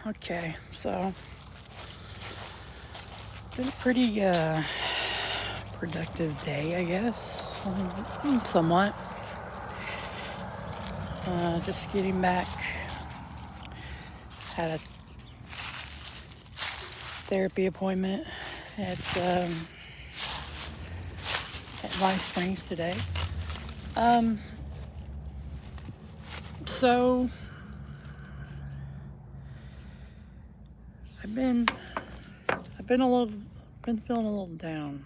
Okay, so been a pretty productive day, I guess. Somewhat. Just getting back. Had a therapy appointment at Live Springs today. Um, so I've been feeling a little down.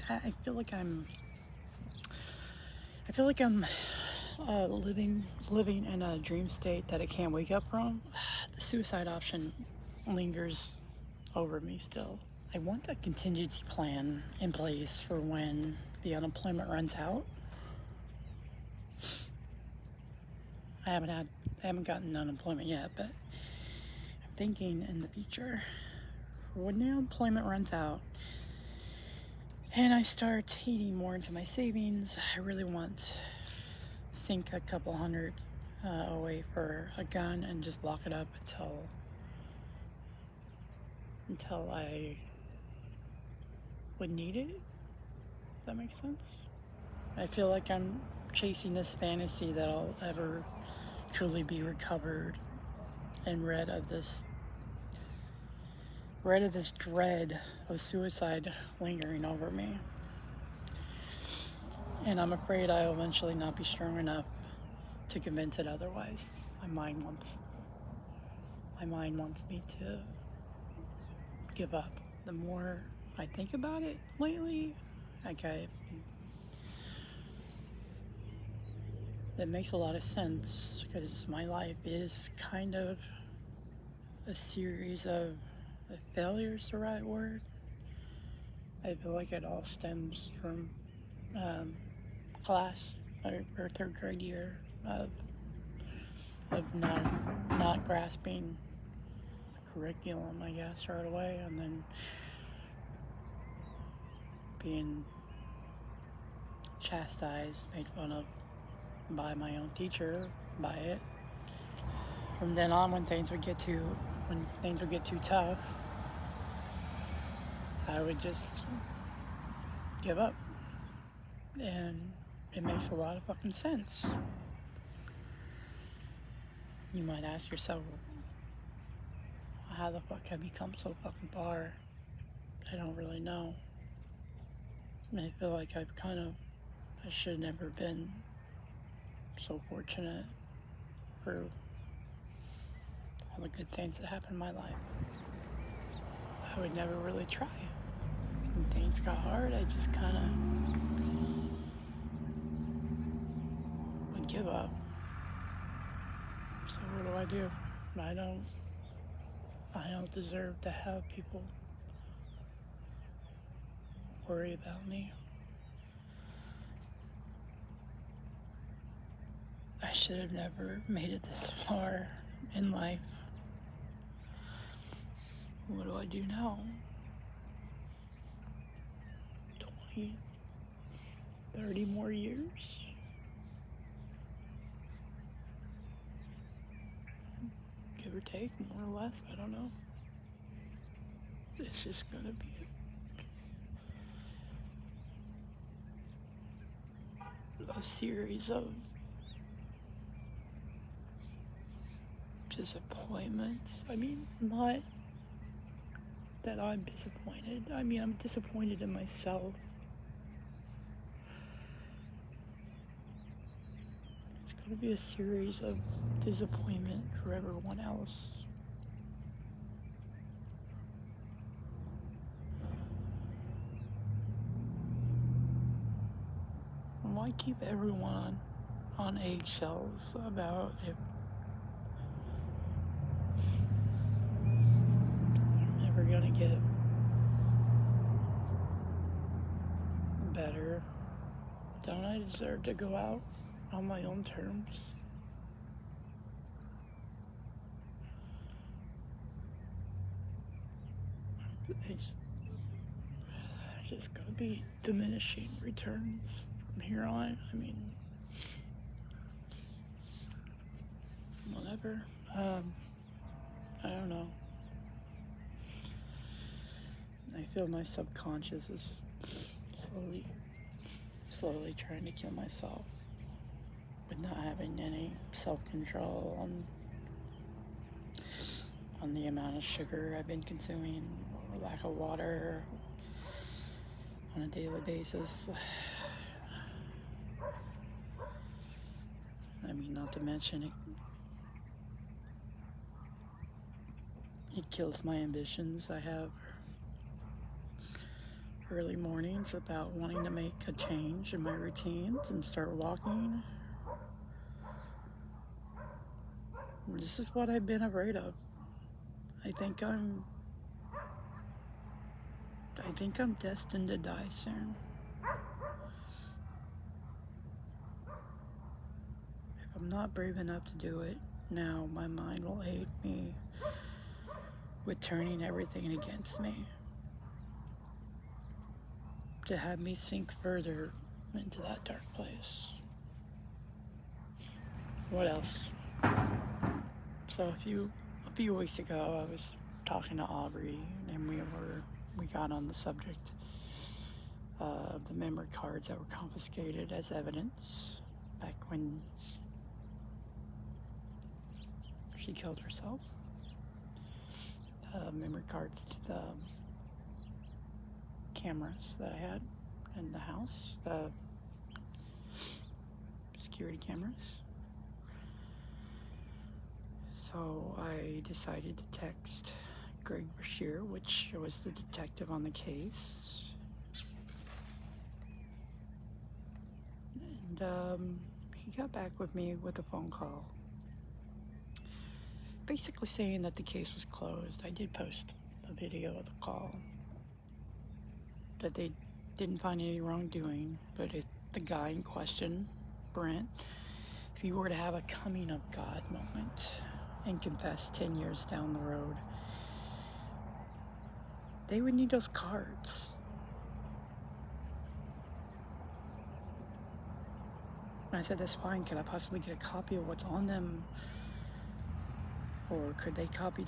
I feel like I'm living in a dream state that I can't wake up from. The suicide option lingers over me still. I want a contingency plan in place for when the unemployment runs out. I haven't gotten unemployment yet, but I'm thinking in the future, when the unemployment runs out and I start eating more into my savings, I really want to sink a couple hundred away for a gun and just lock it up until I would need it. Does that make sense? I feel like I'm chasing this fantasy that I'll ever truly be recovered and rid of this dread of suicide lingering over me. And I'm afraid I'll eventually not be strong enough to convince it otherwise. My mind wants me to give up. The more I think about it lately, it makes a lot of sense because my life is kind of a series of failures, the right word. I feel like it all stems from um, class or third grade year of not grasping the curriculum, I guess, right away, and then being chastised, made fun of by my own teacher by it. From then on, when things would get too tough, I would just give up, and it makes a lot of fucking sense. You might ask yourself, how the fuck have I become so fucking far? I don't really know. And I feel like I should have never been so fortunate for all the good things that happened in my life. I would never really try. When things got hard, I just kind of would give up. So what do? I don't deserve to have people worry about me. I should have never made it this far in life. What do I do now? 20, 30 more years? Give or take, more or less, I don't know. It's just gonna be a series of disappointments. I mean, not that I'm disappointed. I mean, I'm disappointed in myself. It's gonna be a series of disappointment for everyone else. Why keep everyone on eggshells about if I'm never gonna get better? Don't I deserve to go out on my own terms? It's just gonna be diminishing returns from here on. I mean, sugar. I don't know. I feel my subconscious is slowly trying to kill myself with not having any self-control on the amount of sugar I've been consuming, or lack of water on a daily basis. I mean, not to mention it kills my ambitions. I have early mornings about wanting to make a change in my routines and start walking. This is what I've been afraid of. I think I'm destined to die soon. If I'm not brave enough to do it now, my mind will hate me with turning everything against me, to have me sink further into that dark place. What else? So a few weeks ago, I was talking to Aubrey, and we got on the subject of the memory cards that were confiscated as evidence back when she killed herself. Memory cards to the cameras that I had in the house, the security cameras. So I decided to text Greg Bashir, which was the detective on the case. And he got back with me with a phone call, basically saying that the case was closed. I did post a video of the call, that they didn't find any wrongdoing, but the guy in question, Brent, if he were to have a coming of God moment and confess 10 years down the road, they would need those cards. And I said, that's fine. Could I possibly get a copy of what's on them? Or could they copy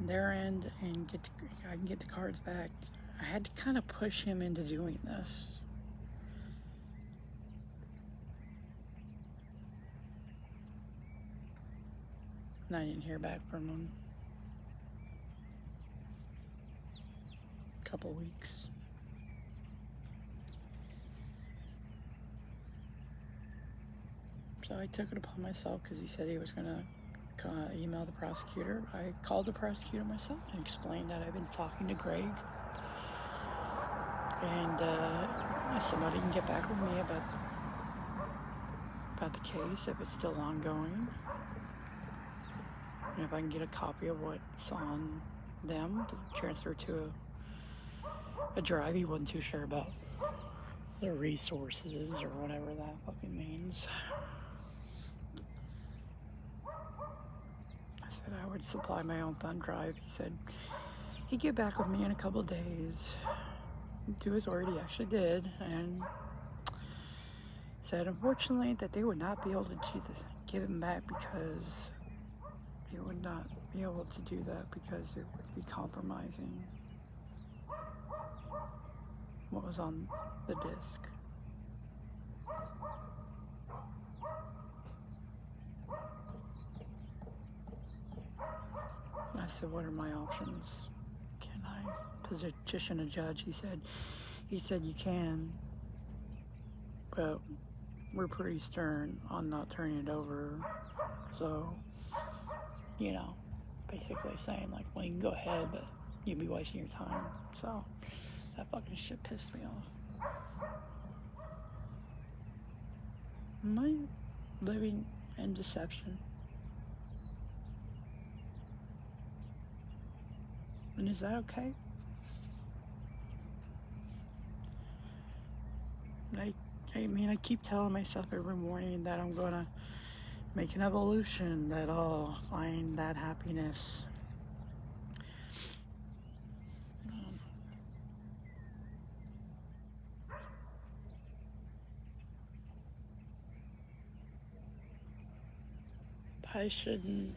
their end and I can get the cards back? I had to kind of push him into doing this. And I didn't hear back from him. A couple weeks. So I took it upon myself, because he said he was going to email the prosecutor. I called the prosecutor myself and explained that I've been talking to Greg, and if somebody can get back with me about the case, if it's still ongoing, and if I can get a copy of what's on them to transfer to a drive. He wasn't too sure about the resources or whatever that fucking means. I said I would supply my own thumb drive. He said he'd get back with me in a couple days. Do his word, he actually did, and said unfortunately that they would not be able to give him back, because they would not be able to do that because it would be compromising what was on the disc. I said, what are my options? Can I petition a judge? He said you can, but we're pretty stern on not turning it over. So, basically saying like, well, you can go ahead, but you'll be wasting your time. So that fucking shit pissed me off. Am I living in deception? And is that okay? I keep telling myself every morning that I'm gonna make an evolution, that I'll find that happiness. I shouldn't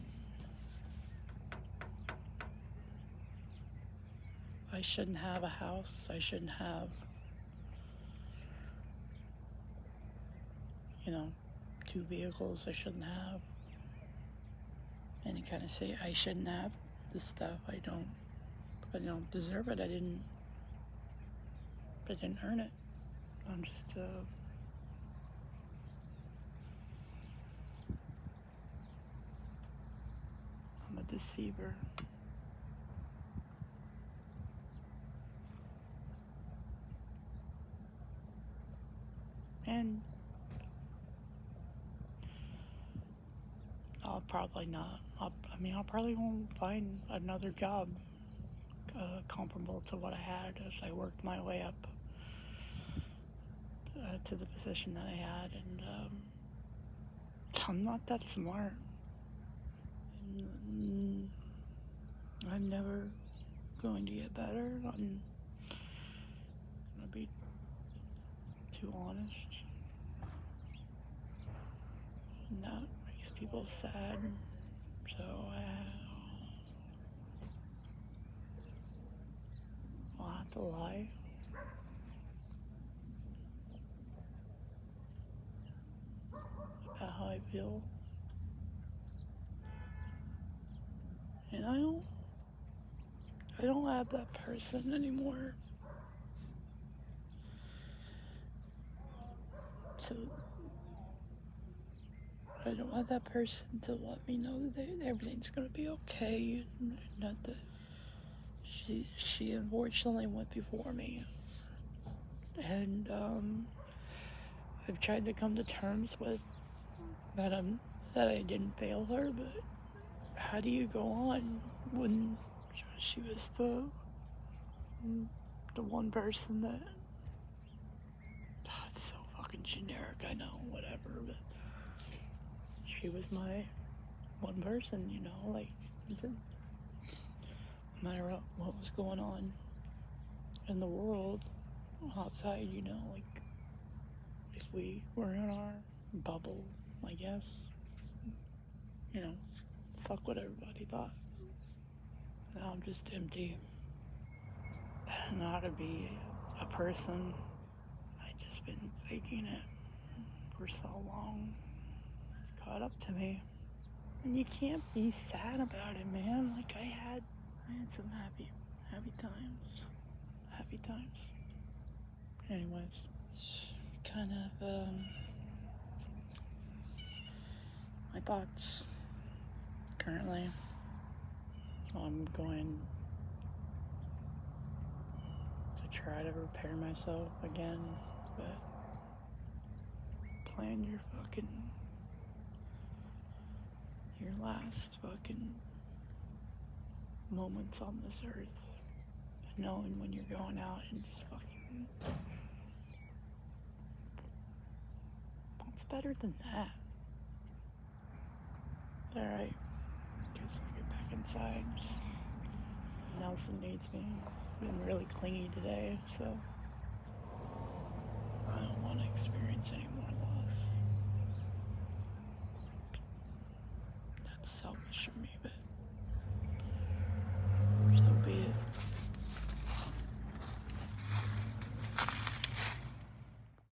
have a house. I shouldn't have, you know, 2 vehicles. I shouldn't have any kind of say. I shouldn't have this stuff. I don't deserve it. I didn't earn it. I'm just I'm a deceiver. And I'll probably not. I'll probably won't find another job comparable to what I had as I worked my way up to the position that I had. And I'm not that smart. And I'm never going to get better. I'm going to be too honest. And that makes people sad. So I'll have to lie. About how I feel. And I don't have that person anymore. So I don't have that person to let me know that everything's gonna be okay. Not that she unfortunately went before me, and I've tried to come to terms with that. That I didn't fail her, but how do you go on when she was the one person that? It's so fucking generic. I know, whatever, but she was my one person. Like, no matter what was going on in the world outside, like, if we were in our bubble, I guess, fuck what everybody thought. Now I'm just empty. I don't know how to be a person. I just been faking it for so long. It's caught up to me. And you can't be sad about it, man. Like, I had some happy times. Happy times. Anyways, it's kind of my thoughts currently. I'm going to try to repair myself again, but plan your last fucking moments on this earth, knowing when you're going out and just fucking, what's better than that? Alright, guess I'll get back inside. Nelson needs me. He's been really clingy today, so I don't want to experience any more loss. That's selfish of me, but